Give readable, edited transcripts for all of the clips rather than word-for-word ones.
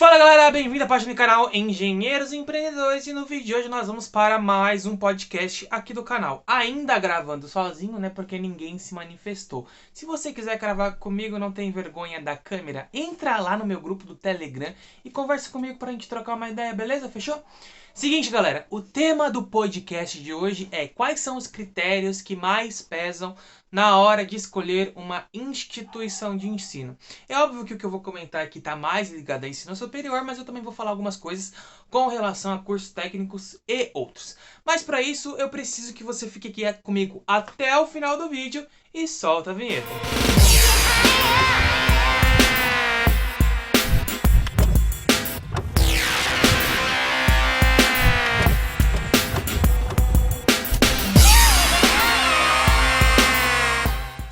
Fala galera, bem-vindo à página do canal Engenheiros e Empreendedores e no vídeo de hoje nós vamos para mais um podcast aqui do canal. Ainda gravando sozinho, né, porque ninguém se manifestou. Se você quiser gravar comigo, não tem vergonha da câmera, entra lá no meu grupo do Telegram e conversa comigo pra gente trocar uma ideia, beleza? Fechou? Seguinte galera, o tema do podcast de hoje é quais são os critérios que mais pesam na hora de escolher uma instituição de ensino. É óbvio que o que eu vou comentar aqui está mais ligado a ensino superior, mas eu também vou falar algumas coisas com relação a cursos técnicos e outros. Mas para isso eu preciso que você fique aqui comigo até o final do vídeo e solta a vinheta.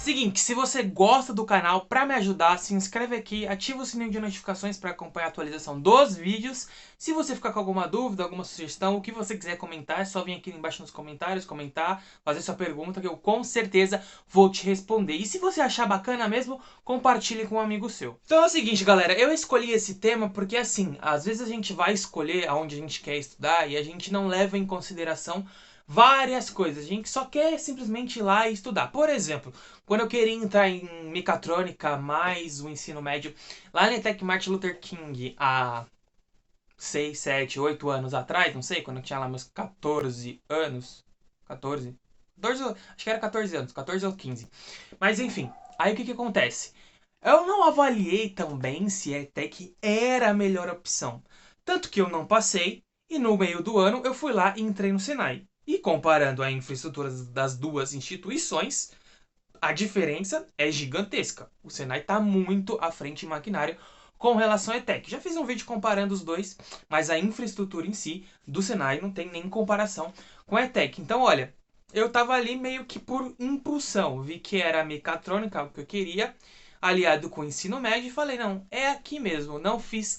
Seguinte, se você gosta do canal, para me ajudar, se inscreve aqui, ativa o sininho de notificações para acompanhar a atualização dos vídeos. Se você ficar com alguma dúvida, alguma sugestão, o que você quiser comentar, é só vir aqui embaixo nos comentários, comentar, fazer sua pergunta que eu com certeza vou te responder. E se você achar bacana mesmo, compartilhe com um amigo seu. Então é o seguinte, galera, eu escolhi esse tema porque assim, às vezes a gente vai escolher aonde a gente quer estudar e a gente não leva em consideração várias coisas. A gente só quer simplesmente ir lá e estudar. Por exemplo, quando eu queria entrar em mecatrônica mais o ensino médio, lá na ETEC Martin Luther King, há 6, 7, 8 anos atrás, não sei, quando eu tinha lá meus 14 anos, 14? 14, acho que era 14 anos, 14 ou 15. Mas enfim, aí o que acontece? Eu não avaliei também se a ETEC era a melhor opção. Tanto que eu não passei, e no meio do ano eu fui lá e entrei no Senai. E comparando a infraestrutura das duas instituições, a diferença é gigantesca. O Senai está muito à frente em maquinário com relação à ETEC. Já fiz um vídeo comparando os dois, mas a infraestrutura em si do Senai não tem nem comparação com a ETEC. Então, olha, eu tava ali meio que por impulsão. Vi que era mecatrônica, o que eu queria, aliado com o ensino médio, e falei, não, é aqui mesmo. Não fiz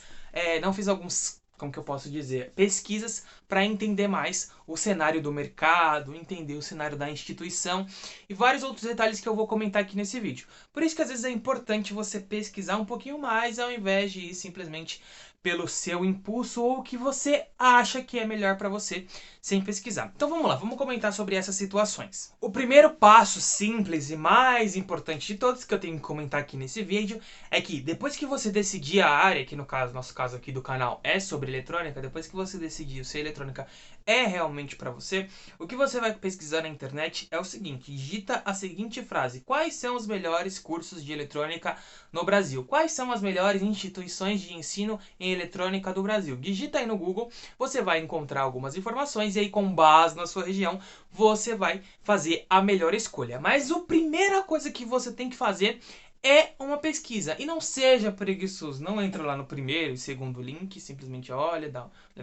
alguns, como que eu posso dizer, pesquisas para entender mais o cenário do mercado, entender o cenário da instituição e vários outros detalhes que eu vou comentar aqui nesse vídeo. Por isso que às vezes é importante você pesquisar um pouquinho mais ao invés de ir simplesmente pelo seu impulso ou o que você acha que é melhor para você sem pesquisar. Então vamos lá, vamos comentar sobre essas situações. O primeiro passo simples e mais importante de todos que eu tenho que comentar aqui nesse vídeo é que depois que você decidir a área, que no caso, nosso caso aqui do canal é sobre eletrônica, depois que você decidir se a eletrônica é realmente para você, o que você vai pesquisar na internet é o seguinte: digita a seguinte frase: quais são os melhores cursos de eletrônica no Brasil? Quais são as melhores instituições de ensino em eletrônica do Brasil? Digita aí no Google, você vai encontrar algumas informações e aí com base na sua região, você vai fazer a melhor escolha. Mas a primeira coisa que você tem que fazer é uma pesquisa. E não seja preguiçoso. Não entra lá no primeiro e segundo link. Simplesmente olha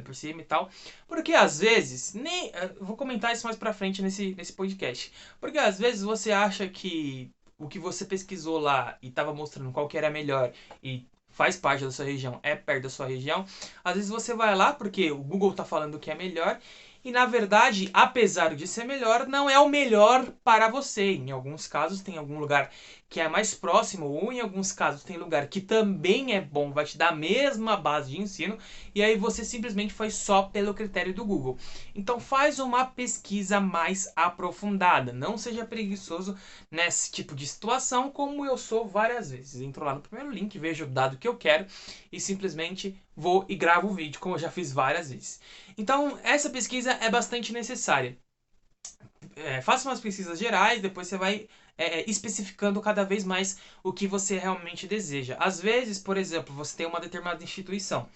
por cima e tal. Porque às vezes... vou comentar isso mais pra frente nesse podcast. Porque às vezes você acha que o que você pesquisou lá e tava mostrando qual que era melhor e faz parte da sua região, é perto da sua região. Às vezes você vai lá porque o Google tá falando que é melhor. E na verdade, apesar de ser melhor, não é o melhor para você. Em alguns casos tem algum lugar que é mais próximo, ou em alguns casos tem lugar que também é bom, vai te dar a mesma base de ensino, e aí você simplesmente foi só pelo critério do Google. Então faz uma pesquisa mais aprofundada, não seja preguiçoso nesse tipo de situação, como eu sou várias vezes. Entro lá no primeiro link, vejo o dado que eu quero e simplesmente vou e gravo o vídeo, como eu já fiz várias vezes. Então essa pesquisa é bastante necessária. Faça umas pesquisas gerais, depois você vai especificando cada vez mais o que você realmente deseja. Às vezes, por exemplo, você tem uma determinada instituição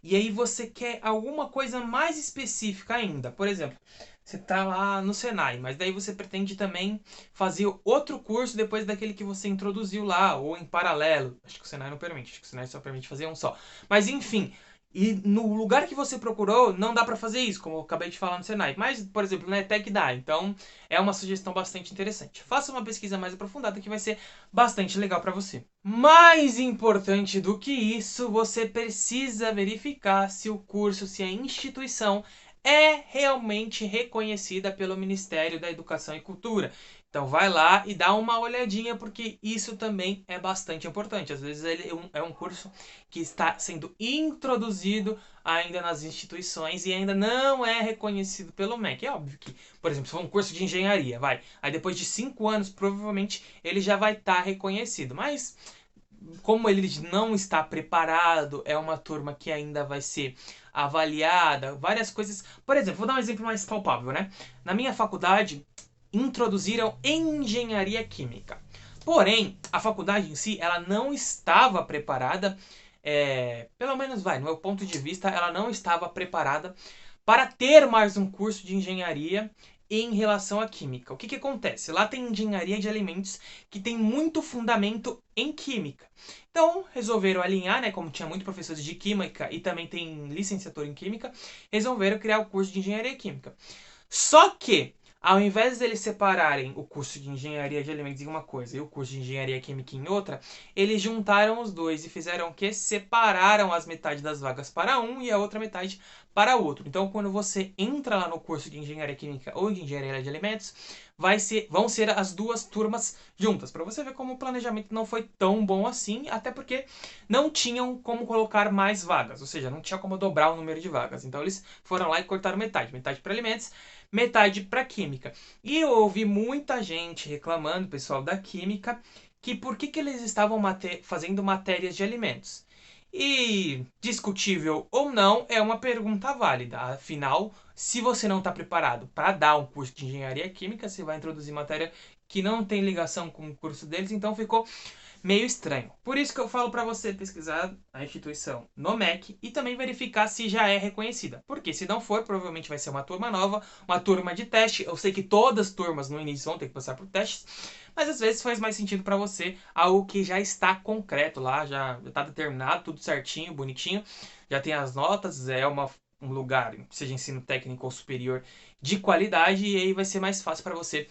e aí você quer alguma coisa mais específica ainda. Por exemplo, você está lá no Senai, mas daí você pretende também fazer outro curso depois daquele que você introduziu lá, ou em paralelo. Acho que o Senai não permite, acho que o Senai só permite fazer um só. Mas enfim, e no lugar que você procurou, não dá para fazer isso, como eu acabei de falar no Senai. Mas, por exemplo, na ETEC dá. Então, é uma sugestão bastante interessante. Faça uma pesquisa mais aprofundada que vai ser bastante legal para você. Mais importante do que isso, você precisa verificar se o curso, se a instituição é realmente reconhecida pelo Ministério da Educação e Cultura. Então vai lá e dá uma olhadinha, porque isso também é bastante importante. Às vezes ele é um curso que está sendo introduzido ainda nas instituições e ainda não é reconhecido pelo MEC. É óbvio que, por exemplo, se for um curso de engenharia, vai. Aí depois de 5 anos, provavelmente ele já vai estar reconhecido. Mas como ele não está preparado, é uma turma que ainda vai ser avaliada, várias coisas. Por exemplo, vou dar um exemplo mais palpável, né? Na minha faculdade, introduziram engenharia química. Porém, a faculdade em si, ela não estava preparada, pelo menos vai, no meu ponto de vista, ela não estava preparada para ter mais um curso de engenharia em relação à química. O que, que acontece? Lá tem engenharia de alimentos que tem muito fundamento em química. Então, resolveram alinhar, né, como tinha muitos professores de química e também tem licenciatura em química, resolveram criar o curso de engenharia química. Só que, ao invés deles separarem o curso de engenharia de alimentos em uma coisa e o curso de engenharia química em outra, eles juntaram os dois e fizeram o que? Separaram as metades das vagas para um e a outra metade para outro. Então, quando você entra lá no curso de engenharia química ou de engenharia de alimentos, vão ser as duas turmas juntas, para você ver como o planejamento não foi tão bom assim, até porque não tinham como colocar mais vagas, ou seja, não tinha como dobrar o número de vagas. Então, eles foram lá e cortaram metade, metade para alimentos, metade para química. E eu ouvi muita gente reclamando, pessoal da química, que por que eles estavam fazendo matérias de alimentos. E, discutível ou não, é uma pergunta válida. Afinal, se você não está preparado para dar um curso de engenharia química, você vai introduzir matéria que não tem ligação com o curso deles, então ficou meio estranho. Por isso que eu falo para você pesquisar a instituição no MEC e também verificar se já é reconhecida. Porque se não for, provavelmente vai ser uma turma nova, uma turma de teste. Eu sei que todas as turmas no início vão ter que passar por testes, mas às vezes faz mais sentido para você algo que já está concreto lá, já está determinado, tudo certinho, bonitinho, já tem as notas, um lugar, seja ensino técnico ou superior, de qualidade, e aí vai ser mais fácil para você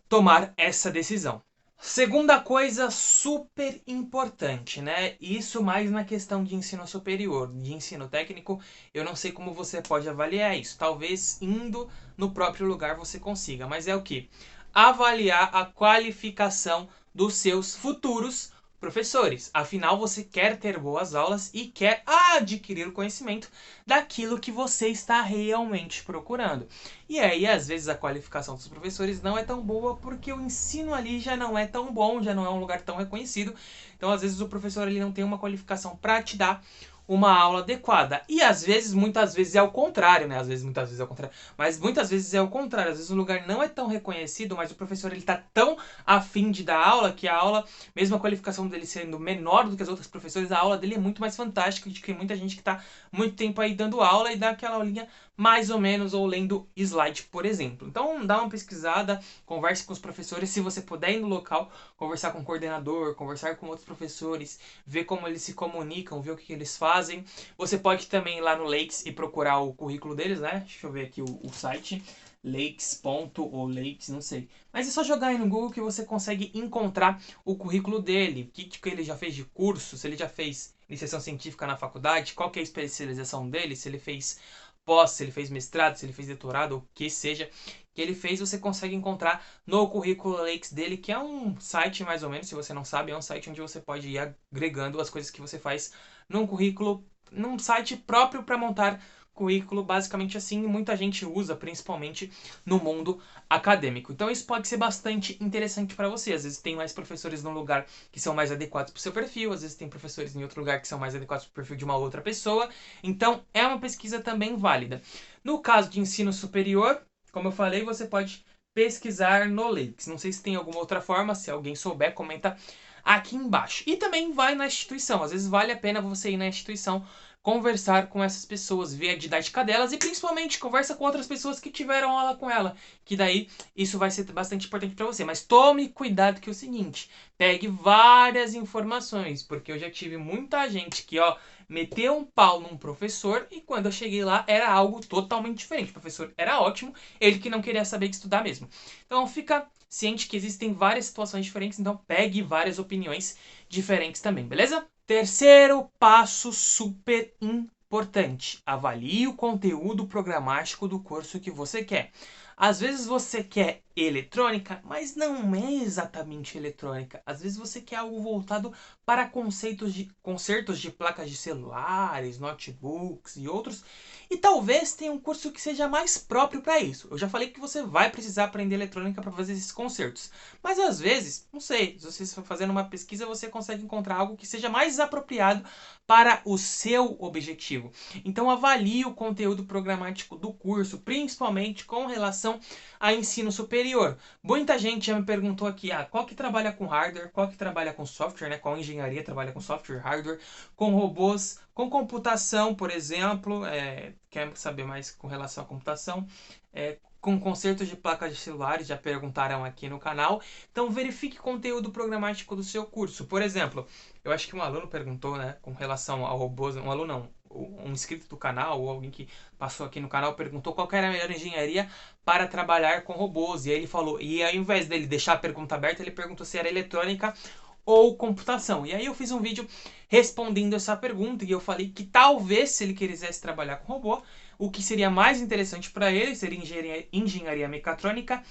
tomar essa decisão. Segunda coisa super importante, né? Isso mais na questão de ensino superior, de ensino técnico, eu não sei como você pode avaliar isso. Talvez indo no próprio lugar você consiga, mas é o que? Avaliar a qualificação dos seus futuros professores. Afinal, você quer ter boas aulas e quer adquirir o conhecimento daquilo que você está realmente procurando. E aí, às vezes, a qualificação dos professores não é tão boa porque o ensino ali já não é tão bom, já não é um lugar tão reconhecido. Então, às vezes, o professor ali não tem uma qualificação para te dar uma aula adequada. E às vezes, muitas vezes é o contrário, né? Às vezes, muitas vezes é o contrário. Mas muitas vezes é o contrário. Às vezes o lugar não é tão reconhecido, mas o professor ele tá tão afim de dar aula que a aula, mesmo a qualificação dele sendo menor do que as outras professores, a aula dele é muito mais fantástica do que muita gente que tá muito tempo aí dando aula e dá aquela aulinha mais ou menos, ou lendo slide, por exemplo. Então, dá uma pesquisada, converse com os professores, se você puder ir no local, conversar com o coordenador, conversar com outros professores, ver como eles se comunicam, ver o que eles fazem. Você pode também ir lá no Lakes e procurar o currículo deles, né? Deixa eu ver aqui o site. Lakes. Ou Lakes, não sei. Mas é só jogar aí no Google que você consegue encontrar o currículo dele. O que ele já fez de curso, se ele já fez iniciação científica na faculdade, qual que é a especialização dele, se ele fez pós, se ele fez mestrado, se ele fez doutorado, o que seja que ele fez, você consegue encontrar no currículo Lakes dele, que é um site mais ou menos, se você não sabe, é um site onde você pode ir agregando as coisas que você faz num currículo, num site próprio para montar currículo, basicamente assim, e muita gente usa, principalmente no mundo acadêmico. Então isso pode ser bastante interessante para você. Às vezes tem mais professores num lugar que são mais adequados para o seu perfil, às vezes tem professores em outro lugar que são mais adequados para o perfil de uma outra pessoa. Então é uma pesquisa também válida. No caso de ensino superior, como eu falei, você pode pesquisar no Lakes. Não sei se tem alguma outra forma, se alguém souber, comenta aqui embaixo. E também vai na instituição. Às vezes vale a pena você ir na instituição, conversar com essas pessoas, ver a didática delas e principalmente conversa com outras pessoas que tiveram aula com ela, que daí isso vai ser bastante importante para você. Mas tome cuidado que é o seguinte, pegue várias informações, porque eu já tive muita gente que, meteu um pau num professor e quando eu cheguei lá era algo totalmente diferente. O professor era ótimo, ele que não queria saber de estudar mesmo. Então fica ciente que existem várias situações diferentes, então pegue várias opiniões diferentes também, beleza? Terceiro passo super Importante, avalie o conteúdo programático do curso que você quer. Às vezes você quer eletrônica, mas não é exatamente eletrônica. Às vezes você quer algo voltado para concertos de placas de celulares, notebooks e outros. E talvez tenha um curso que seja mais próprio para isso. Eu já falei que você vai precisar aprender eletrônica para fazer esses concertos. Mas às vezes, não sei, se você for fazendo uma pesquisa, você consegue encontrar algo que seja mais apropriado para o seu objetivo. Então avalie o conteúdo programático do curso, principalmente com relação a ensino superior. Muita gente já me perguntou aqui, qual que trabalha com hardware, qual que trabalha com software, né? Qual engenharia trabalha com software, hardware, com robôs, com computação, por exemplo, quer saber mais com relação à computação, com concertos de placas de celulares, já perguntaram aqui no canal. Então verifique o conteúdo programático do seu curso. Por exemplo, eu acho que um aluno perguntou, né, com relação ao robôs, um aluno não, um inscrito do canal ou alguém que passou aqui no canal perguntou qual era a melhor engenharia para trabalhar com robôs. E aí ele falou, e ao invés dele deixar a pergunta aberta, ele perguntou se era eletrônica ou computação. E aí eu fiz um vídeo respondendo essa pergunta e eu falei que talvez se ele quisesse trabalhar com robô, o que seria mais interessante para ele seria engenharia mecatrônica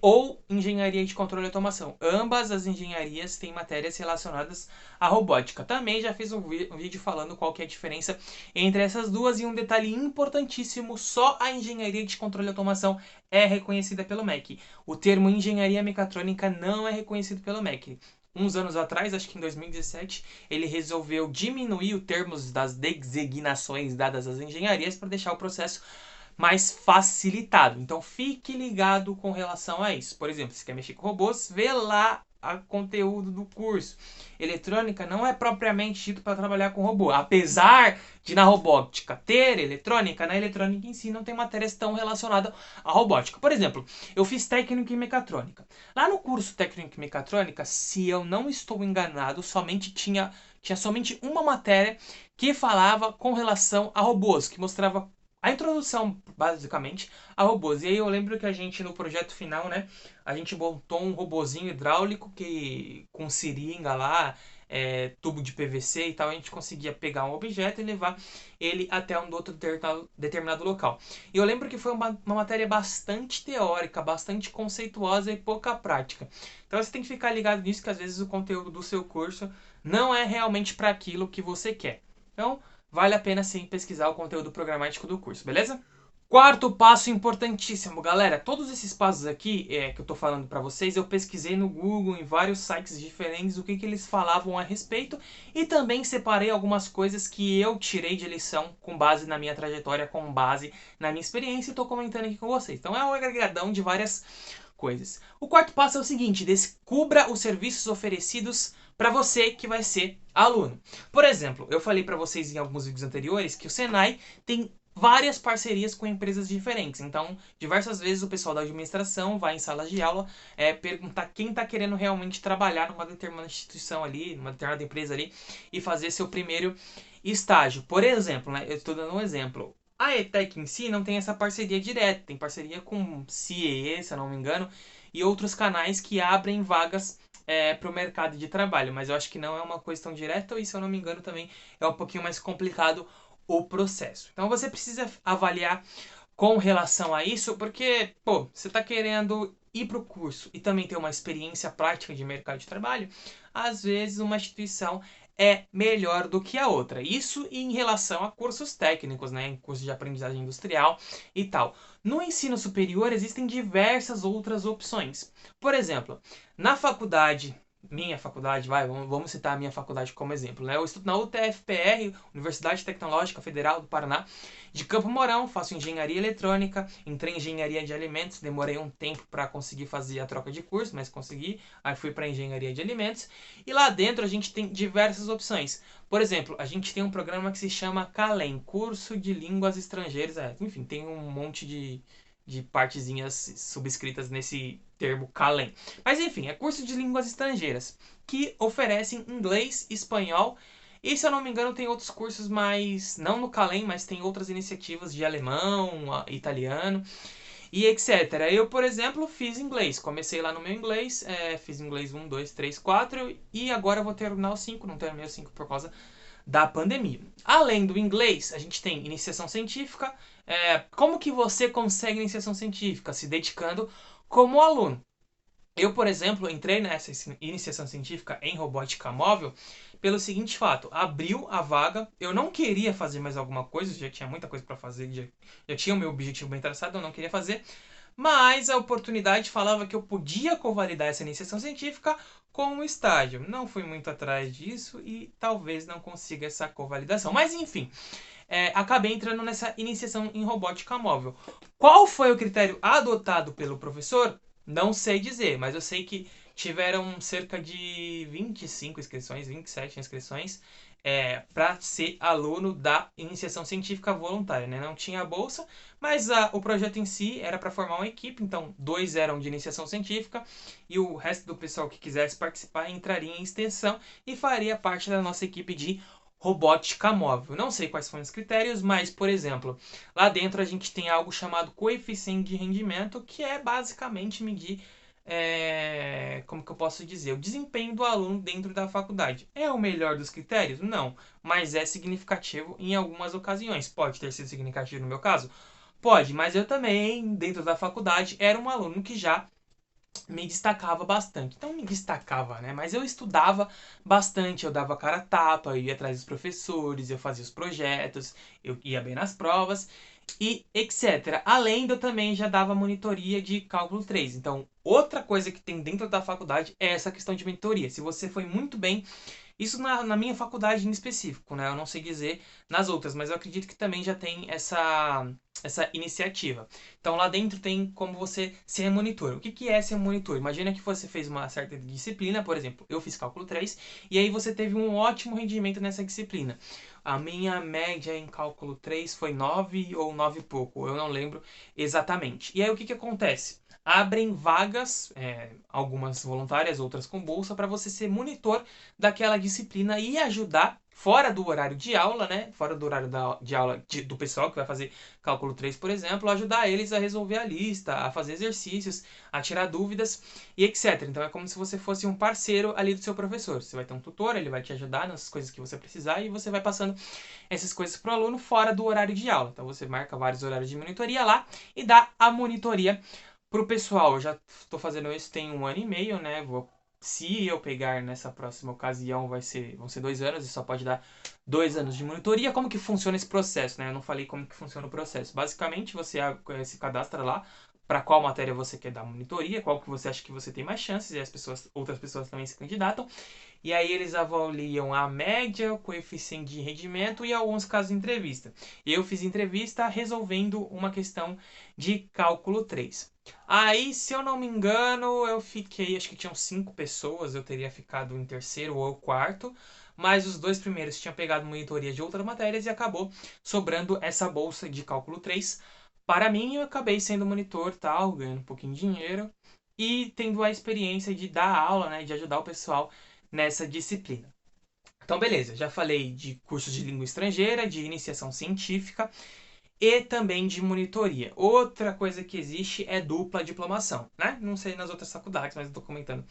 ou engenharia de controle e automação. Ambas as engenharias têm matérias relacionadas à robótica. Também já fiz um vídeo falando qual que é a diferença entre essas duas e um detalhe importantíssimo, só a engenharia de controle e automação é reconhecida pelo MEC. O termo engenharia mecatrônica não é reconhecido pelo MEC. Uns anos atrás, acho que em 2017, ele resolveu diminuir os termos das designações dadas às engenharias para deixar o processo mais facilitado. Então fique ligado com relação a isso. Por exemplo, se quer mexer com robôs, vê lá o conteúdo do curso. Eletrônica não é propriamente dito para trabalhar com robô. Apesar de na robótica ter eletrônica, na eletrônica em si não tem matérias tão relacionadas à robótica. Por exemplo, eu fiz técnico em mecatrônica. Lá no curso técnico em mecatrônica, se eu não estou enganado, tinha somente uma matéria que falava com relação a robôs, que mostrava a introdução, basicamente, a robôs. E aí eu lembro que a gente, no projeto final, né, a gente montou um robozinho hidráulico que com seringa lá, tubo de PVC e tal, a gente conseguia pegar um objeto e levar ele até um outro determinado local. E eu lembro que foi uma matéria bastante teórica, bastante conceituosa e pouca prática. Então você tem que ficar ligado nisso, que às vezes o conteúdo do seu curso não é realmente para aquilo que você quer. Então, vale a pena sim pesquisar o conteúdo programático do curso, beleza? Quarto passo importantíssimo, galera. Todos esses passos aqui que eu tô falando para vocês, eu pesquisei no Google, em vários sites diferentes, o que eles falavam a respeito. E também separei algumas coisas que eu tirei de lição com base na minha trajetória, com base na minha experiência e tô comentando aqui com vocês. Então é um agregadão de várias coisas. O quarto passo é o seguinte, descubra os serviços oferecidos para você que vai ser aluno. Por exemplo, eu falei para vocês em alguns vídeos anteriores que o Senai tem várias parcerias com empresas diferentes. Então, diversas vezes o pessoal da administração vai em salas de aula perguntar quem está querendo realmente trabalhar numa determinada instituição ali, numa determinada empresa ali, e fazer seu primeiro estágio. Por exemplo, né, eu estou dando um exemplo. A ETEC em si não tem essa parceria direta, tem parceria com CIE, se eu não me engano, e outros canais que abrem vagas para o mercado de trabalho, mas eu acho que não é uma coisa tão direta e, se eu não me engano, também é um pouquinho mais complicado o processo. Então você precisa avaliar com relação a isso, porque, pô, você está querendo ir para o curso e também ter uma experiência prática de mercado de trabalho, às vezes uma instituição é melhor do que a outra. Isso em relação a cursos técnicos, né, em cursos de aprendizagem industrial e tal. No ensino superior existem diversas outras opções. Por exemplo, na faculdade, minha faculdade, vamos citar a minha faculdade como exemplo, né? Eu estudo na UTFPR, Universidade Tecnológica Federal do Paraná, de Campo Mourão, faço engenharia eletrônica, entrei em engenharia de alimentos, demorei um tempo para conseguir fazer a troca de curso, mas consegui, aí fui para engenharia de alimentos, e lá dentro a gente tem diversas opções. Por exemplo, a gente tem um programa que se chama CALEM, Curso de Línguas Estrangeiras, enfim, tem um monte de partezinhas subscritas nesse termo CALEM. Mas enfim, é curso de línguas estrangeiras, que oferecem inglês, espanhol, e se eu não me engano tem outros cursos mais, não no CALEM, mas tem outras iniciativas de alemão, italiano e etc. Eu, por exemplo, fiz inglês, comecei lá no meu inglês, fiz inglês 1, 2, 3, 4 e agora eu vou terminar o 5, não terminei o 5 por causa da pandemia. Além do inglês, a gente tem iniciação científica. Como que você consegue iniciação científica? Se dedicando como aluno. Eu, por exemplo, entrei nessa iniciação científica em robótica móvel pelo seguinte fato: abriu a vaga, eu não queria fazer mais alguma coisa, já tinha muita coisa para fazer, já tinha o meu objetivo bem traçado, eu não queria fazer, mas a oportunidade falava que eu podia convalidar essa iniciação científica com um estágio. Não fui muito atrás disso e talvez não consiga essa convalidação. Mas enfim, acabei entrando nessa iniciação em robótica móvel. Qual foi o critério adotado pelo professor? Não sei dizer, mas eu sei que tiveram cerca de 25 inscrições, 27 inscrições para ser aluno da iniciação científica voluntária, né? Não tinha bolsa, mas o projeto em si era para formar uma equipe, então 2 eram de iniciação científica e o resto do pessoal que quisesse participar entraria em extensão e faria parte da nossa equipe de robótica móvel. Não sei quais foram os critérios, mas, por exemplo, lá dentro a gente tem algo chamado coeficiente de rendimento, que é basicamente medir, como que eu posso dizer, o desempenho do aluno dentro da faculdade. É o melhor dos critérios? Não, mas é significativo em algumas ocasiões. Pode ter sido significativo no meu caso? Pode, mas eu também, dentro da faculdade, era um aluno que já me destacava bastante. Então me destacava, né? Mas eu estudava bastante, eu dava cara a tapa, eu ia atrás dos professores, eu fazia os projetos, eu ia bem nas provas e etc. Além de eu também já dava monitoria de cálculo 3. Então, outra coisa que tem dentro da faculdade é essa questão de mentoria. Se você foi muito bem, isso na minha faculdade em específico, né? Eu não sei dizer nas outras, mas eu acredito que também já tem essa iniciativa. Então lá dentro tem como você ser monitor. O que é ser monitor? Imagina que você fez uma certa disciplina, por exemplo, eu fiz cálculo 3, e aí você teve um ótimo rendimento nessa disciplina. A minha média em cálculo 3 foi 9 ou 9 e pouco, eu não lembro exatamente. E aí o que acontece? Abrem vagas, algumas voluntárias, outras com bolsa, para você ser monitor daquela disciplina e ajudar, fora do horário de aula, né? Fora do horário de aula do pessoal que vai fazer cálculo 3, por exemplo, ajudar eles a resolver a lista, a fazer exercícios, a tirar dúvidas e etc. Então é como se você fosse um parceiro ali do seu professor. Você vai ter um tutor, ele vai te ajudar nas coisas que você precisar e você vai passando essas coisas para o aluno fora do horário de aula. Então você marca vários horários de monitoria lá e dá a monitoria pro pessoal. Eu já estou fazendo isso tem 1 ano e meio, né? Se eu pegar nessa próxima ocasião, vão ser 2 anos e só pode dar 2 anos de monitoria. Como que funciona esse processo, né? Eu não falei como que funciona o processo. Basicamente, você se cadastra lá para qual matéria você quer dar monitoria, qual que você acha que você tem mais chances, e outras pessoas também se candidatam. E aí eles avaliam a média, o coeficiente de rendimento e alguns casos de entrevista. Eu fiz entrevista resolvendo uma questão de cálculo 3. Aí, se eu não me engano, eu fiquei, acho que tinham 5 pessoas, eu teria ficado em terceiro ou quarto, mas os 2 primeiros tinham pegado monitoria de outras matérias e acabou sobrando essa bolsa de cálculo 3. Para mim, eu acabei sendo monitor, tal, ganhando um pouquinho de dinheiro e tendo a experiência de dar aula, né, de ajudar o pessoal nessa disciplina. Então, beleza, já falei de cursos de língua estrangeira, de iniciação científica e também de monitoria. Outra coisa que existe é dupla diplomação, né? Não sei nas outras faculdades, mas eu tô comentando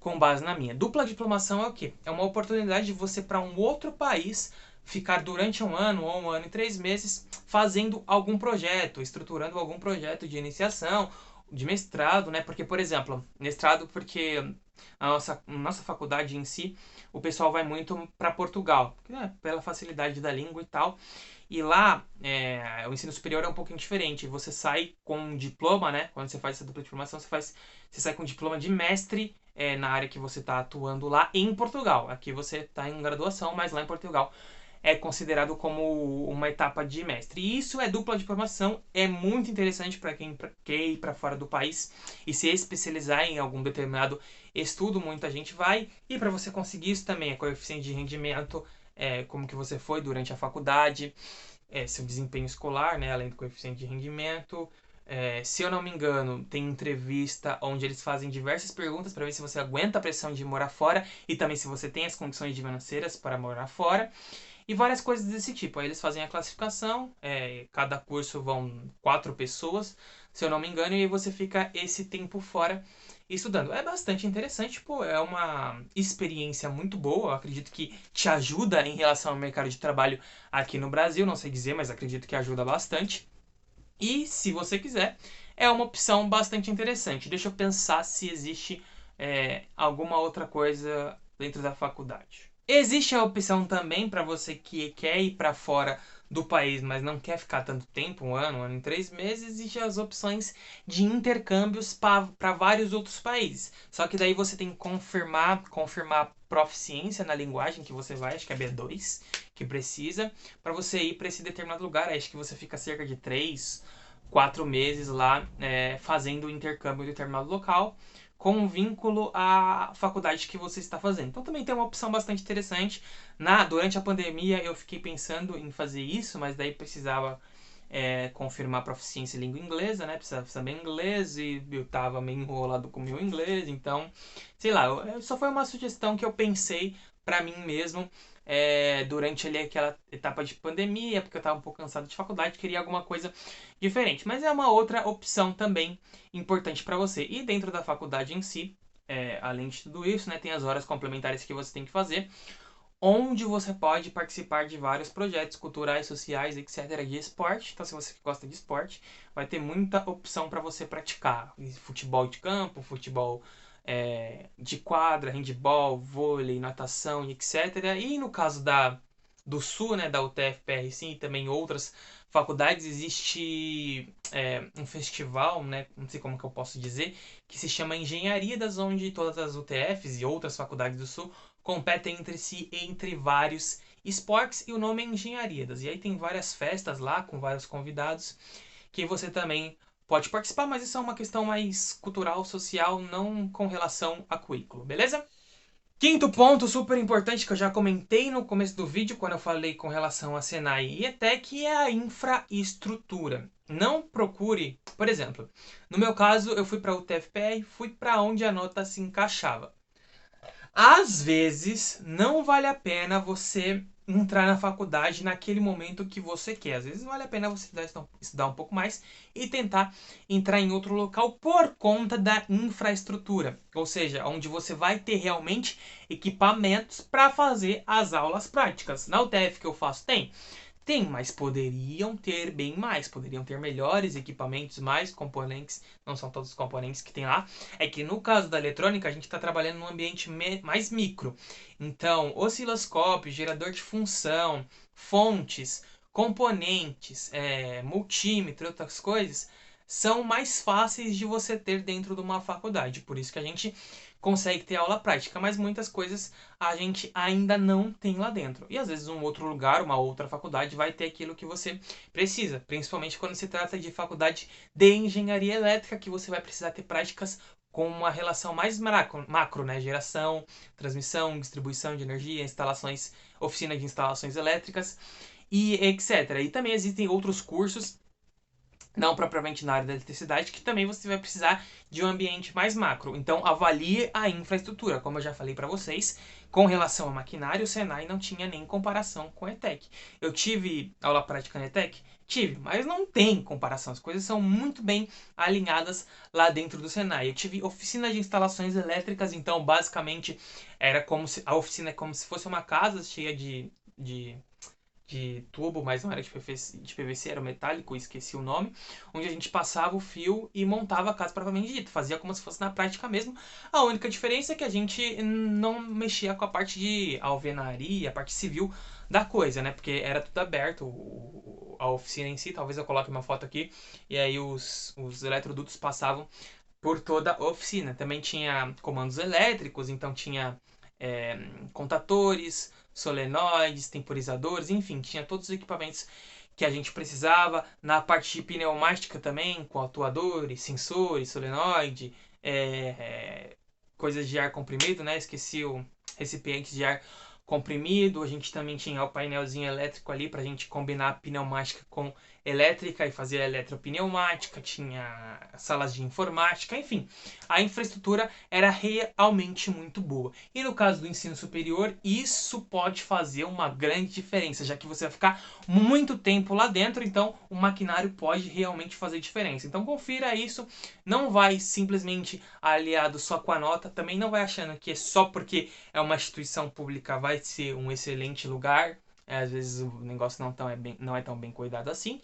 com base na minha. Dupla diplomação é o quê? É uma oportunidade de você para um outro país ficar durante 1 ano ou 1 ano e 3 meses fazendo algum projeto, estruturando algum projeto de iniciação, de mestrado, né? Porque, por exemplo, mestrado porque a nossa faculdade em si, o pessoal vai muito para Portugal, né? Pela facilidade da língua e tal. E lá, o ensino superior é um pouquinho diferente. Você sai com um diploma, né? Quando você faz essa dupla diplomação, você sai com um diploma de mestre na área que você está atuando lá em Portugal. Aqui você está em graduação, mas lá em Portugal é considerado como uma etapa de mestre. E isso é dupla diplomação, é muito interessante para quem quer ir para fora do país e se especializar em algum determinado estudo, muita gente vai. E para você conseguir isso também é coeficiente de rendimento, como que você foi durante a faculdade, seu desempenho escolar, né, além do coeficiente de rendimento. Se eu não me engano, tem entrevista onde eles fazem diversas perguntas para ver se você aguenta a pressão de morar fora e também se você tem as condições financeiras para morar fora. E várias coisas desse tipo. Aí eles fazem a classificação, cada curso vão 4 pessoas, se eu não me engano, e aí você fica esse tempo fora. estudando. É bastante interessante, pô, é uma experiência muito boa, eu acredito que te ajuda em relação ao mercado de trabalho aqui no Brasil, não sei dizer, mas acredito que ajuda bastante. E, se você quiser, é uma opção bastante interessante. Deixa eu pensar se existe alguma outra coisa dentro da faculdade. Existe a opção também para você que quer ir para fora do país, mas não quer ficar tanto tempo, um ano e 3 meses, existem as opções de intercâmbios para vários outros países. Só que daí você tem que confirmar proficiência na linguagem que você vai, acho que é B2, que precisa, para você ir para esse determinado lugar. Acho que você fica cerca de 3, 4 meses lá fazendo o intercâmbio em determinado local, com um vínculo à faculdade que você está fazendo. Então também tem uma opção bastante interessante. Durante a pandemia eu fiquei pensando em fazer isso, mas daí precisava confirmar a proficiência em língua inglesa, né? Precisava saber inglês e eu tava meio enrolado com o meu inglês, então, sei lá, só foi uma sugestão que eu pensei pra mim mesmo durante ali aquela etapa de pandemia, porque eu tava um pouco cansado de faculdade, queria alguma coisa diferente. Mas é uma outra opção também importante para você. E dentro da faculdade em si, além de tudo isso, né, tem as horas complementares que você tem que fazer, onde você pode participar de vários projetos culturais, sociais, etc. de esporte. Então, se você gosta de esporte, vai ter muita opção para você praticar. Futebol de campo, futebol de quadra, handebol, vôlei, natação, etc. E no caso do Sul, né, da UTF-PR, e também outras faculdades, existe um festival, né, não sei como que eu posso dizer, que se chama Engenharias, onde todas as UTFs e outras faculdades do Sul competem entre si entre vários esportes, e o nome é Engenharias. E aí tem várias festas lá com vários convidados que você também pode participar, mas isso é uma questão mais cultural, social, não com relação a currículo, beleza? Quinto ponto super importante que eu já comentei no começo do vídeo, quando eu falei com relação a Senai e ETEC, é a infraestrutura. Não procure, por exemplo, no meu caso eu fui para o UTFPR, fui para onde a nota se encaixava. Às vezes, não vale a pena você entrar na faculdade naquele momento que você quer. Às vezes vale a pena você estudar um pouco mais e tentar entrar em outro local por conta da infraestrutura. Ou seja, onde você vai ter realmente equipamentos para fazer as aulas práticas. Na UTF que eu faço tem. Tem, mas poderiam ter bem mais, poderiam ter melhores equipamentos, mais componentes, não são todos os componentes que tem lá. É que no caso da eletrônica, a gente está trabalhando num ambiente mais micro. Então, osciloscópio, gerador de função, fontes, componentes, multímetro, outras coisas, são mais fáceis de você ter dentro de uma faculdade. Por isso que a gente consegue ter aula prática, mas muitas coisas a gente ainda não tem lá dentro. E às vezes um outro lugar, uma outra faculdade vai ter aquilo que você precisa, principalmente quando se trata de faculdade de engenharia elétrica, que você vai precisar ter práticas com uma relação mais macro, né? Geração, transmissão, distribuição de energia, instalações, oficina de instalações elétricas e etc. E também existem outros cursos, não propriamente na área da eletricidade, que também você vai precisar de um ambiente mais macro. Então, avalie a infraestrutura. Como eu já falei para vocês, com relação ao maquinário, o Senai não tinha nem comparação com a ETEC. Eu tive aula prática na ETEC? Tive, mas não tem comparação. As coisas são muito bem alinhadas lá dentro do Senai. Eu tive oficina de instalações elétricas, então, basicamente, era como se a oficina é como se fosse uma casa cheia de tubo, mas não era de PVC, era metálico, esqueci o nome, onde a gente passava o fio e montava a casa propriamente dito, fazia como se fosse na prática mesmo. A única diferença é que a gente não mexia com a parte de alvenaria, a parte civil da coisa, né? Porque era tudo aberto, a oficina em si, talvez eu coloque uma foto aqui, e aí os eletrodutos passavam por toda a oficina. Também tinha comandos elétricos, então tinha contatores, solenoides, temporizadores, enfim, tinha todos os equipamentos que a gente precisava. Na parte de pneumática também, com atuadores, sensores, solenoide, coisas de ar comprimido, né? Esqueci o recipiente de ar comprimido, a gente também tinha o painelzinho elétrico ali para a gente combinar a pneumática com elétrica e fazer a eletropneumática, tinha salas de informática, enfim, a infraestrutura era realmente muito boa. E no caso do ensino superior, isso pode fazer uma grande diferença, já que você vai ficar muito tempo lá dentro, então o maquinário pode realmente fazer diferença. Então confira isso, não vai simplesmente aliado só com a nota, também não vai achando que é só porque é uma instituição pública vai ser um excelente lugar. Às vezes o negócio não é tão bem cuidado assim.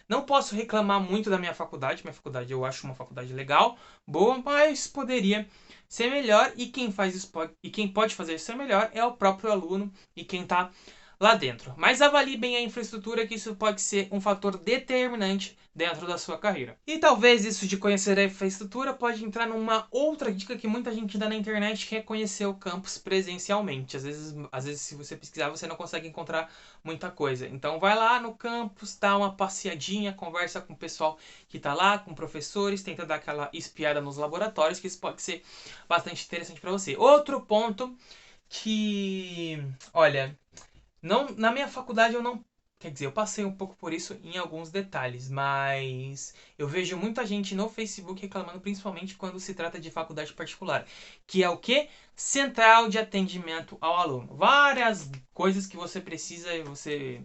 Não posso reclamar muito da minha faculdade. Minha faculdade eu acho uma faculdade legal, boa, mas poderia ser melhor. E quem faz isso e quem pode fazer isso ser melhor é o próprio aluno e quem está lá dentro. Mas avalie bem a infraestrutura, que isso pode ser um fator determinante dentro da sua carreira. E talvez isso de conhecer a infraestrutura pode entrar numa outra dica que muita gente dá na internet, que é conhecer o campus presencialmente. Às vezes se você pesquisar, você não consegue encontrar muita coisa. Então vai lá no campus, dá uma passeadinha, conversa com o pessoal que está lá, com professores, tenta dar aquela espiada nos laboratórios, que isso pode ser bastante interessante para você. Outro ponto que, olha, não, na minha faculdade eu não. Quer dizer, eu passei um pouco por isso em alguns detalhes, mas eu vejo muita gente no Facebook reclamando, principalmente quando se trata de faculdade particular, que é o quê? Central de atendimento ao aluno. Várias coisas que você precisa e você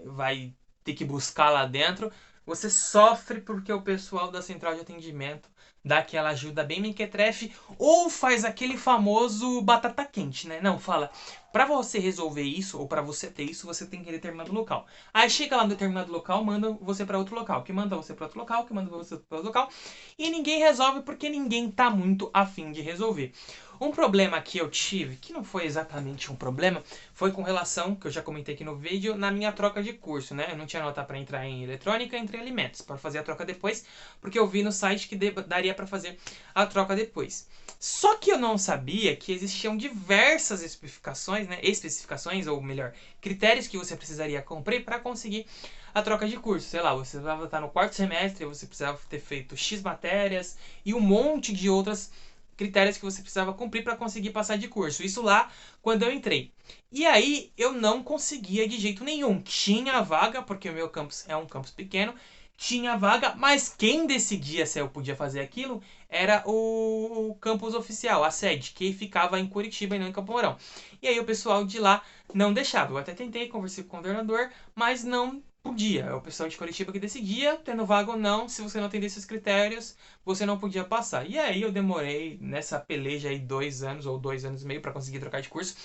vai ter que buscar lá dentro. Você sofre porque o pessoal da central de atendimento dá aquela ajuda bem mequetrefe ou faz aquele famoso batata quente, né? Não, fala, para você resolver isso ou para você ter isso, você tem que ir em determinado local. Aí chega lá no determinado local, manda você para outro local, que manda você para outro local, que manda você para outro local, e ninguém resolve porque ninguém tá muito afim de resolver. Um problema que eu tive, que não foi exatamente um problema, foi com relação, que eu já comentei aqui no vídeo, na minha troca de curso, né? Eu não tinha nota para entrar em eletrônica, entrei em alimentos, para fazer a troca depois, porque eu vi no site que daria para fazer a troca depois. Só que eu não sabia que existiam diversas especificações, ou melhor, critérios que você precisaria cumprir para conseguir a troca de curso. Sei lá, você precisava estar no quarto semestre, você precisava ter feito X matérias e um monte de outras critérios que você precisava cumprir para conseguir passar de curso. Isso lá quando eu entrei. E aí eu não conseguia de jeito nenhum. Tinha vaga, porque o meu campus é um campus pequeno, tinha vaga, mas quem decidia se eu podia fazer aquilo era o campus oficial, a sede, que ficava em Curitiba e não em Campo Mourão. E aí o pessoal de lá não deixava. Eu até tentei, conversei com o coordenador, mas não podia. É o pessoal de Curitiba que decidia, tendo vaga ou não. Se você não atendesse os critérios, você não podia passar. E aí eu demorei nessa peleja aí 2 anos ou 2 anos e meio para conseguir trocar de curso.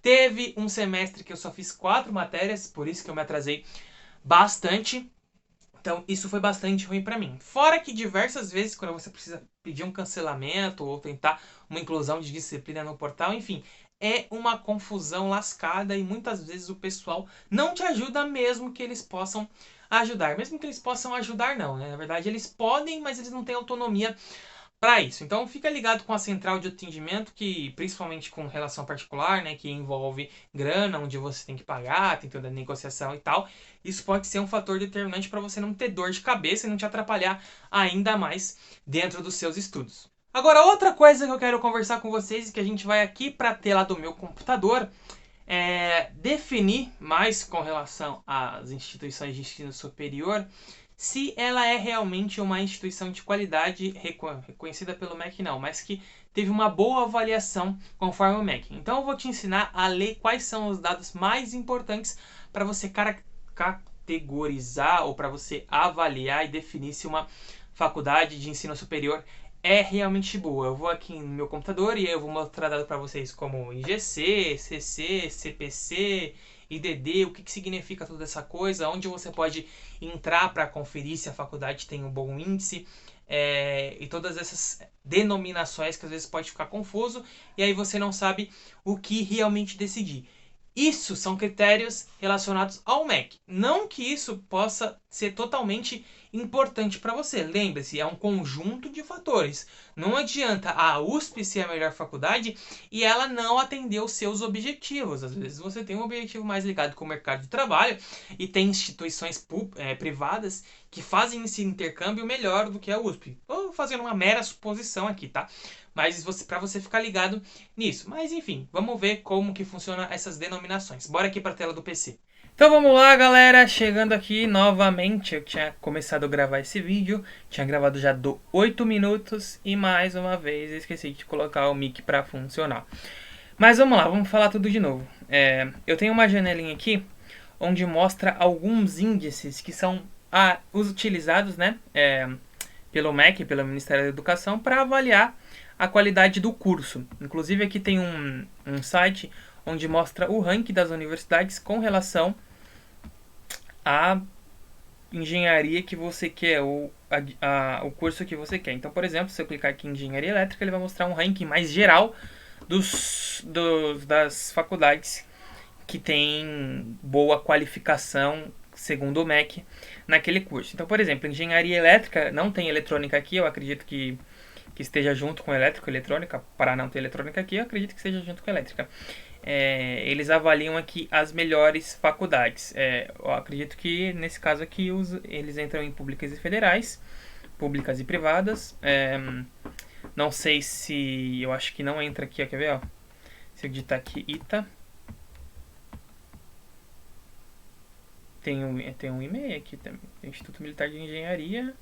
Teve um semestre que eu só fiz 4 matérias, por isso que eu me atrasei bastante. Então, isso foi bastante ruim para mim. Fora que diversas vezes, quando você precisa pedir um cancelamento ou tentar uma inclusão de disciplina no portal, enfim, é uma confusão lascada e muitas vezes o pessoal não te ajuda mesmo que eles possam ajudar. Mesmo que eles possam ajudar, não, né? Na verdade, eles podem, mas eles não têm autonomia para isso. Então fica ligado com a central de atendimento, que principalmente com relação particular, né, que envolve grana, onde você tem que pagar, tem toda a negociação e tal. Isso pode ser um fator determinante para você não ter dor de cabeça e não te atrapalhar ainda mais dentro dos seus estudos. Agora, outra coisa que eu quero conversar com vocês e que a gente vai aqui para a tela do meu computador é definir mais com relação às instituições de ensino superior se ela é realmente uma instituição de qualidade reconhecida pelo MEC, não, mas que teve uma boa avaliação conforme o MEC. Então eu vou te ensinar a ler quais são os dados mais importantes para você categorizar ou para você avaliar e definir se uma faculdade de ensino superior é realmente boa. Eu vou aqui no meu computador e eu vou mostrar dados para vocês como IGC, CC, CPC, IDD, o que significa toda essa coisa, onde você pode entrar para conferir se a faculdade tem um bom índice, e todas essas denominações que às vezes pode ficar confuso e aí você não sabe o que realmente decidir. Isso são critérios relacionados ao MEC. Não que isso possa ser totalmente importante para você. Lembre-se, é um conjunto de fatores. Não adianta a USP ser a melhor faculdade e ela não atender os seus objetivos. Às vezes você tem um objetivo mais ligado com o mercado de trabalho e tem instituições privadas que fazem esse intercâmbio melhor do que a USP. Ou fazendo uma mera suposição aqui, tá? Mas para você ficar ligado nisso. Mas enfim, vamos ver como que funciona essas denominações. Bora aqui para a tela do PC. Então vamos lá, galera, chegando aqui novamente. Eu tinha começado a gravar esse vídeo, tinha gravado já 8 minutos e mais uma vez eu esqueci de colocar o mic para funcionar. Mas vamos lá, vamos falar tudo de novo. Eu tenho uma janelinha aqui onde mostra alguns índices que são os utilizados, né, pelo MEC, pelo Ministério da Educação, para avaliar a qualidade do curso. Inclusive aqui tem um site onde mostra o ranking das universidades com relação à engenharia que você quer, ou o curso que você quer. Então, por exemplo, se eu clicar aqui em engenharia elétrica, ele vai mostrar um ranking mais geral das faculdades que tem boa qualificação, segundo o MEC, naquele curso. Então, por exemplo, engenharia elétrica, não tem eletrônica aqui, eu acredito que esteja junto com elétrica e eletrônica. Para não ter eletrônica aqui, eu acredito que esteja junto com elétrica. Eles avaliam aqui as melhores faculdades. Eu acredito que nesse caso aqui eles entram em públicas e federais, públicas e privadas. Não sei se... eu acho que não entra aqui, ó, quer ver? Ó? Se eu digitar aqui ITA, tem um e-mail aqui também, Instituto Militar de Engenharia.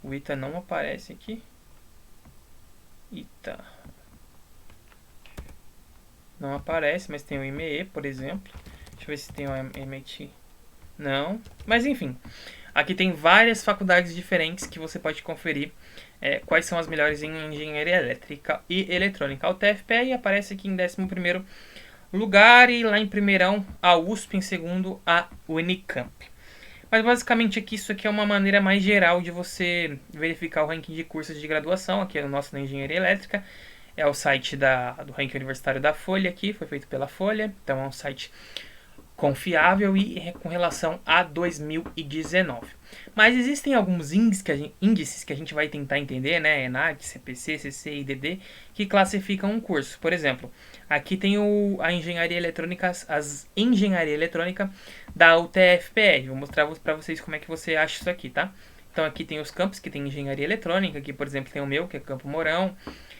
O ITA não aparece aqui. ITA não aparece, mas tem o IME, por exemplo. Deixa eu ver se tem o MIT. Não, mas enfim. Aqui tem várias faculdades diferentes que você pode conferir quais são as melhores em engenharia elétrica e eletrônica. A UTFPR aparece aqui em 11º lugar e lá em primeirão a USP, em segundo a Unicamp. Mas basicamente aqui isso aqui é uma maneira mais geral de você verificar o ranking de cursos de graduação. Aqui é o nosso na engenharia elétrica. É o site do ranking universitário da Folha aqui, foi feito pela Folha. Então é um site confiável e com relação a 2019. Mas existem alguns índices que a gente vai tentar entender, né? ENAD, CPC, CC e IDD, que classificam um curso. Por exemplo, aqui tem a engenharia eletrônica, engenharia eletrônica da UTFPR. Vou mostrar para vocês como é que você acha isso aqui, tá? Então aqui tem os campos que tem engenharia eletrônica. Aqui, por exemplo, tem o meu, que é Campo Mourão.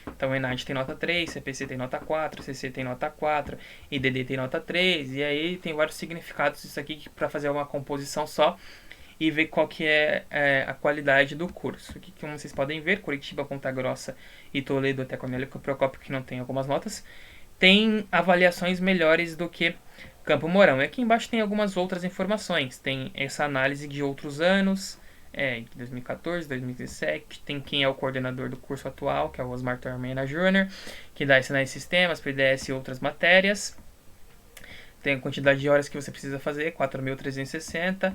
Então, o ENAD tem nota 3, CPC tem nota 4, CC tem nota 4, IDD tem nota 3, e aí tem vários significados isso aqui para fazer uma composição só e ver qual que é a qualidade do curso. Aqui, como vocês podem ver, Curitiba, Ponta Grossa e Toledo até Cornélio Procópio, que não tem algumas notas, tem avaliações melhores do que Campo Mourão. E aqui embaixo tem algumas outras informações, tem essa análise de outros anos, de 2014, 2017, tem quem é o coordenador do curso atual, que é o Osmar Tormena Jr., que dá sinais sistemas, PDS e outras matérias. Tem a quantidade de horas que você precisa fazer, 4.360,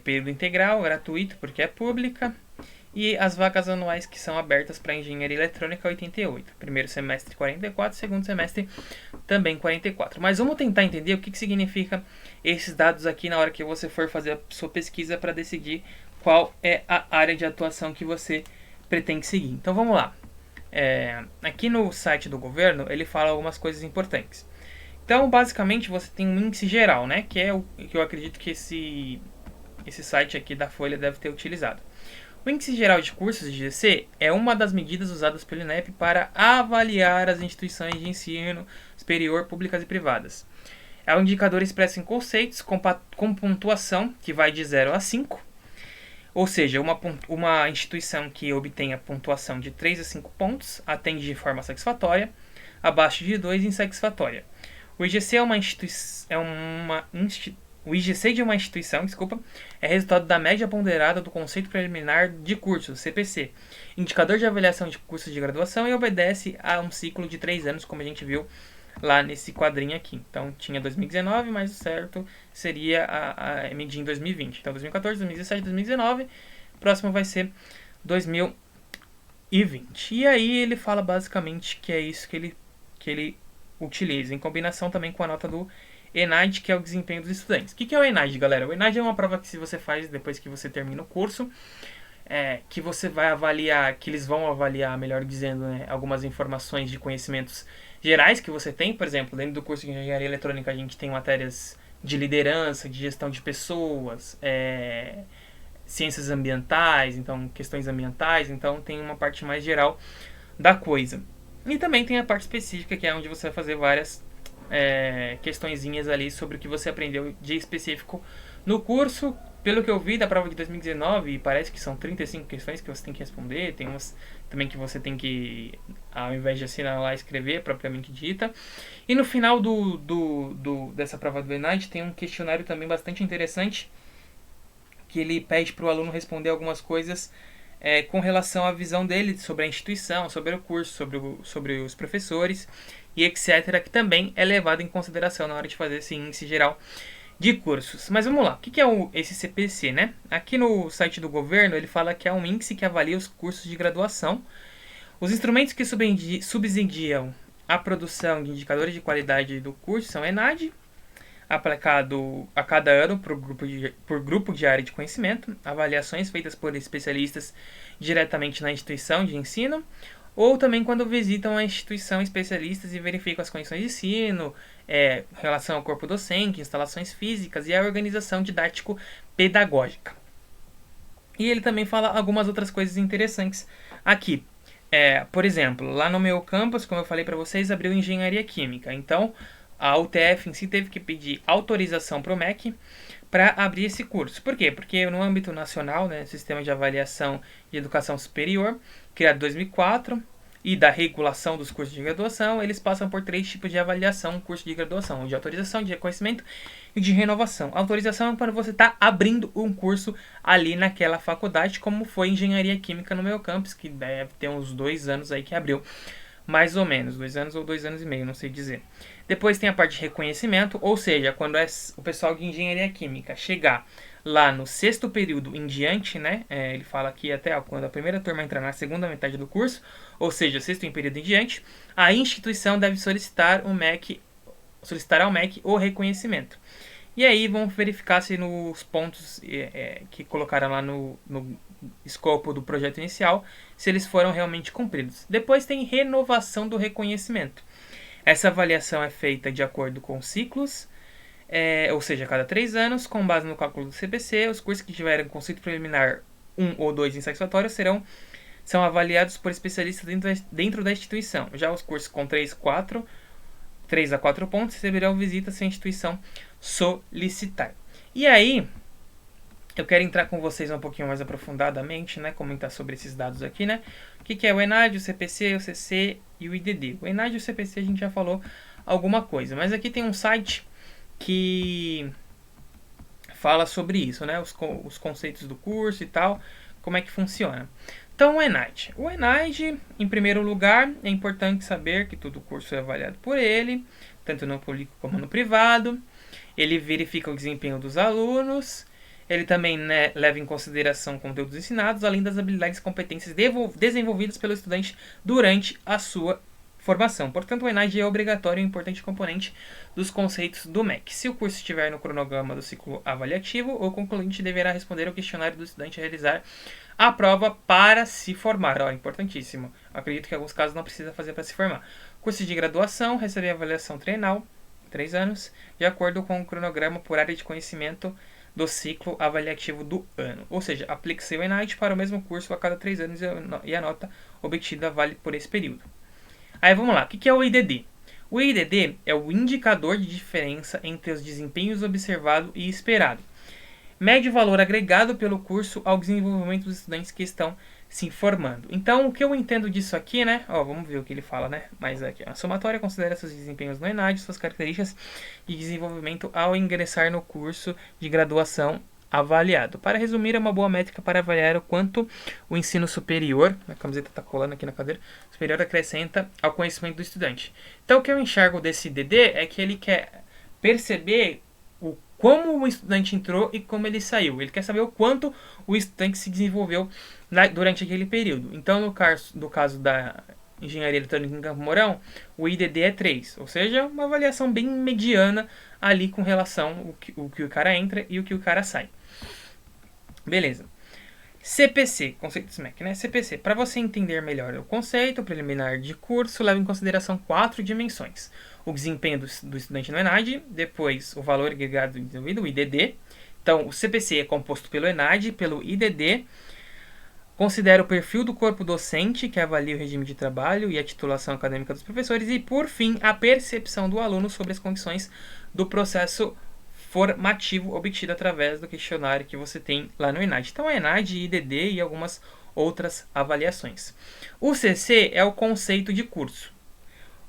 período integral, gratuito, porque é pública, e as vagas anuais que são abertas para engenharia eletrônica, 88. Primeiro semestre, 44, segundo semestre, também 44. Mas vamos tentar entender o que significa esses dados aqui na hora que você for fazer a sua pesquisa para decidir qual é a área de atuação que você pretende seguir. Então vamos lá. Aqui no site do governo, ele fala algumas coisas importantes. Então, basicamente, você tem um índice geral, né? Que é o que eu acredito que esse site aqui da Folha deve ter utilizado. O Índice Geral de Cursos, IGC, é uma das medidas usadas pelo INEP para avaliar as instituições de ensino superior públicas e privadas. É um indicador expresso em conceitos com pontuação que vai de 0 a 5. Ou seja, uma instituição que obtenha pontuação de 3 a 5 pontos atende de forma satisfatória, abaixo de 2 insatisfatória. O IGC o IGC de uma instituição, é resultado da média ponderada do conceito preliminar de cursos, CPC, indicador de avaliação de cursos de graduação, e obedece a um ciclo de 3 anos, como a gente viu lá nesse quadrinho aqui. Então tinha 2019, mas o certo seria medir em 2020. Então 2014, 2017, 2019, próximo vai ser 2020. E aí ele fala basicamente que é isso que ele utiliza, em combinação também com a nota do ENAD, que é o desempenho dos estudantes. O que é o ENAD, galera? O ENAD é uma prova que se você faz depois que você termina o curso, que você vai avaliar, que eles vão avaliar, melhor dizendo, né, algumas informações de conhecimentos gerais que você tem. Por exemplo, dentro do curso de engenharia eletrônica a gente tem matérias de liderança, de gestão de pessoas, ciências ambientais, então questões ambientais, então tem uma parte mais geral da coisa. E também tem a parte específica, que é onde você vai fazer várias questõezinhas ali sobre o que você aprendeu de específico no curso. Pelo que eu vi da prova de 2019, parece que são 35 questões que você tem que responder, tem umas também que você tem que, ao invés de assinar lá, escrever, propriamente dita. E no final dessa prova do ENAD tem um questionário também bastante interessante, que ele pede para o aluno responder algumas coisas com relação à visão dele sobre a instituição, sobre o curso, sobre os professores e etc., que também é levado em consideração na hora de fazer esse índice geral de cursos. Mas vamos lá, o que é esse CPC, né? Aqui no site do governo ele fala que é um índice que avalia os cursos de graduação. Os instrumentos que subsidiam a produção de indicadores de qualidade do curso são ENAD, aplicado a cada ano por grupo de área de conhecimento, avaliações feitas por especialistas diretamente na instituição de ensino, ou também quando visitam a instituição especialistas e verificam as condições de ensino, relação ao corpo docente, instalações físicas e a organização didático-pedagógica. E ele também fala algumas outras coisas interessantes aqui. Por exemplo, lá no meu campus, como eu falei para vocês, abriu engenharia química. Então, a UTF em si teve que pedir autorização para o MEC para abrir esse curso. Por quê? Porque no âmbito nacional, né, Sistema de Avaliação de Educação Superior, criado em 2004, e da regulação dos cursos de graduação, eles passam por 3 tipos de avaliação no curso de graduação: de autorização, de reconhecimento e de renovação. A autorização é quando você está abrindo um curso ali naquela faculdade, como foi Engenharia Química no meu campus, que deve ter uns 2 anos aí que abriu. Mais ou menos, 2 anos ou 2 anos e meio, não sei dizer. Depois tem a parte de reconhecimento, ou seja, quando o pessoal de engenharia química chegar lá no 6º período em diante, né? Ele fala aqui até quando a primeira turma entrar na segunda metade do curso, ou seja, 6º período em diante, a instituição deve solicitar ao MEC o reconhecimento. E aí vamos verificar se nos pontos que colocaram lá no escopo do projeto inicial, se eles foram realmente cumpridos. Depois tem renovação do reconhecimento. Essa avaliação é feita de acordo com ciclos, ou seja, a cada 3 anos, com base no cálculo do CPC. Os cursos que tiverem conceito preliminar 1 ou 2 insatisfatório são avaliados por especialistas dentro da instituição. Já os cursos com 3 a 4 pontos receberão visita se a instituição solicitar. E aí, eu quero entrar com vocês um pouquinho mais aprofundadamente, né, comentar sobre esses dados aqui, né? O que é o ENAD, o CPC, o CC e o IDD. O ENAD e o CPC a gente já falou alguma coisa, mas aqui tem um site que fala sobre isso, né? Os conceitos do curso e tal, como é que funciona. Então, o ENAD. O ENAD, em primeiro lugar, é importante saber que todo curso é avaliado por ele, tanto no público como no privado. Ele verifica o desempenho dos alunos. Ele também, né, leva em consideração conteúdos ensinados, além das habilidades e competências desenvolvidas pelo estudante durante a sua formação. Portanto, o ENAD é obrigatório e um importante componente dos conceitos do MEC. Se o curso estiver no cronograma do ciclo avaliativo, o concluinte deverá responder ao questionário do estudante a realizar a prova para se formar. Importantíssimo. Acredito que em alguns casos não precisa fazer para se formar. Curso de graduação recebe avaliação trienal, 3 anos, de acordo com o cronograma por área de conhecimento do ciclo avaliativo do ano. Ou seja, aplique-se o ENAD para o mesmo curso a cada 3 anos e a nota obtida vale por esse período. Aí vamos lá, o que é o IDD? O IDD é o indicador de diferença entre os desempenhos observado e esperado. Mede o valor agregado pelo curso ao desenvolvimento dos estudantes que estão se informando. Então, o que eu entendo disso aqui, né? Vamos ver o que ele fala, né? Mas aqui, a somatória considera seus desempenhos no ENAD, suas características de desenvolvimento ao ingressar no curso de graduação avaliado. Para resumir, é uma boa métrica para avaliar o quanto o ensino superior, a camiseta está colando aqui na cadeira, superior acrescenta ao conhecimento do estudante. Então, o que eu enxergo desse DD é que ele quer perceber como o estudante entrou e como ele saiu. Ele quer saber o quanto o estudante se desenvolveu durante aquele período. Então, no caso da Engenharia Eletrônica em Campo Mourão, o IDD é 3, ou seja, uma avaliação bem mediana ali com relação ao que o cara entra e o que o cara sai. Beleza. CPC, conceito do SMEC, né? CPC, para você entender melhor o conceito preliminar de curso, leva em consideração 4 dimensões. O desempenho do estudante no ENAD, depois o valor agregado desenvolvido, o IDD, Então, o CPC é composto pelo ENAD, pelo IDD, considera o perfil do corpo docente, que avalia o regime de trabalho e a titulação acadêmica dos professores, e, por fim, a percepção do aluno sobre as condições do processo formativo obtido através do questionário que você tem lá no ENAD. Então, ENAD, IDD e algumas outras avaliações. O CC é o conceito de curso.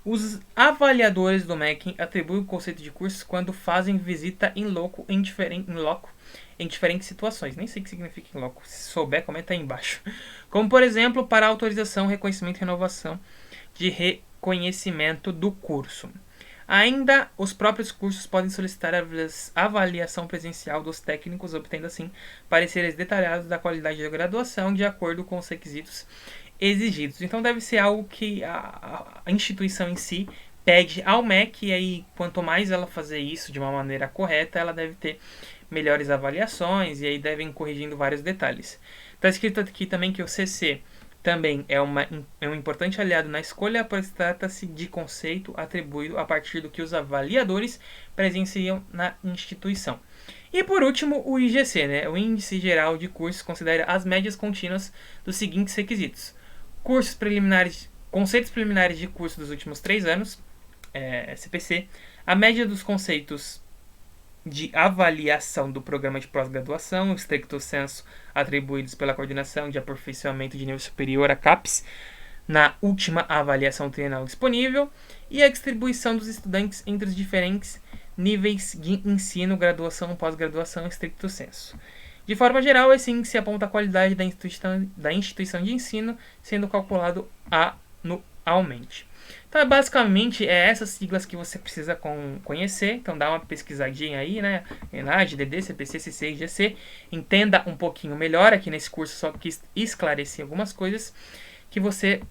Os avaliadores do MEC atribuem o conceito de curso quando fazem visita em loco em diferentes situações. Nem sei o que significa em loco. Se souber, comenta aí embaixo. Como, por exemplo, para autorização, reconhecimento e renovação de reconhecimento do curso. Ainda, os próprios cursos podem solicitar a avaliação presencial dos técnicos, obtendo assim pareceres detalhados da qualidade da graduação de acordo com os requisitos exigidos. Então deve ser algo que a instituição em si pede ao MEC, e aí quanto mais ela fazer isso de uma maneira correta, ela deve ter melhores avaliações, e aí devem corrigindo vários detalhes. Está escrito aqui também que o CC também é um importante aliado na escolha, pois trata-se de conceito atribuído a partir do que os avaliadores presenciam na instituição. E por último, o IGC, né? O Índice Geral de Cursos, considera as médias contínuas dos seguintes requisitos: conceitos preliminares de curso dos últimos 3 anos, CPC, a média dos conceitos de avaliação do programa de pós-graduação, stricto sensu, atribuídos pela Coordenação de Aperfeiçoamento de Nível Superior, a CAPES, na última avaliação trienal disponível, e a distribuição dos estudantes entre os diferentes níveis de ensino, graduação, pós-graduação, stricto sensu. De forma geral, esse índice aponta a qualidade da instituição de ensino, sendo calculado anualmente. Então, basicamente, essas siglas que você precisa conhecer. Então, dá uma pesquisadinha aí, né? ENAD, DD, CPC, CC e GC. Entenda um pouquinho melhor. Aqui nesse curso só quis esclarecer algumas coisas que você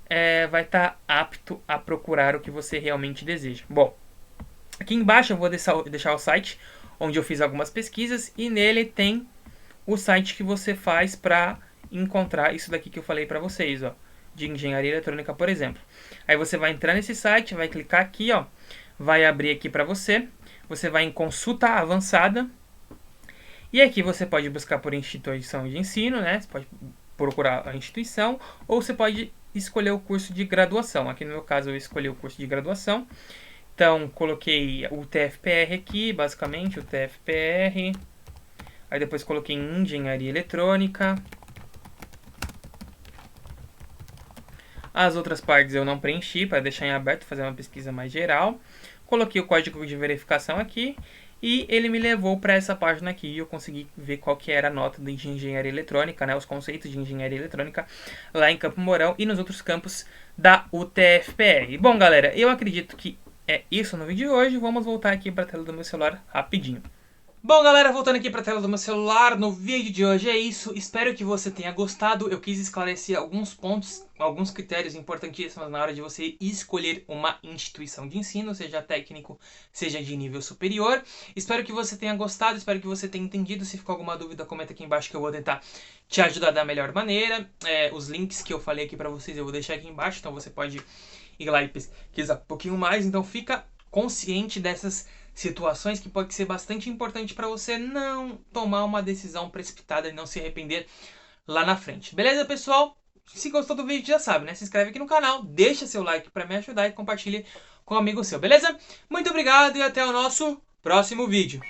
vai estar apto a procurar o que você realmente deseja. Bom, aqui embaixo eu vou deixar o site onde eu fiz algumas pesquisas, e nele tem o site que você faz para encontrar isso daqui que eu falei para vocês, ó, de engenharia eletrônica, por exemplo. Aí você vai entrar nesse site, vai clicar aqui, ó, vai abrir aqui para você, você vai em consulta avançada, e aqui você pode buscar por instituição de ensino, né? Você pode procurar a instituição, ou você pode escolher o curso de graduação. Aqui no meu caso eu escolhi o curso de graduação, então coloquei o TFPR aqui, basicamente o TFPR. Aí depois coloquei em engenharia eletrônica. As outras partes eu não preenchi para deixar em aberto, fazer uma pesquisa mais geral. Coloquei o código de verificação aqui e ele me levou para essa página aqui e eu consegui ver qual que era a nota de engenharia eletrônica, né, os conceitos de engenharia eletrônica lá em Campo Mourão e nos outros campos da UTFPR. Bom, galera, eu acredito que é isso no vídeo de hoje. Vamos voltar aqui para a tela do meu celular rapidinho. Bom, galera, voltando aqui para a tela do meu celular, no vídeo de hoje é isso. Espero que você tenha gostado. Eu quis esclarecer alguns pontos, alguns critérios importantíssimos na hora de você escolher uma instituição de ensino, seja técnico, seja de nível superior. Espero que você tenha gostado, espero que você tenha entendido. Se ficou alguma dúvida, comenta aqui embaixo que eu vou tentar te ajudar da melhor maneira. Os links que eu falei aqui para vocês eu vou deixar aqui embaixo, então você pode ir lá e pesquisar um pouquinho mais. Então fica consciente dessas situações que pode ser bastante importante para você não tomar uma decisão precipitada e não se arrepender lá na frente. Beleza, pessoal? Se gostou do vídeo, já sabe, né? Se inscreve aqui no canal, deixa seu like para me ajudar e compartilhe com um amigo seu, beleza? Muito obrigado e até o nosso próximo vídeo.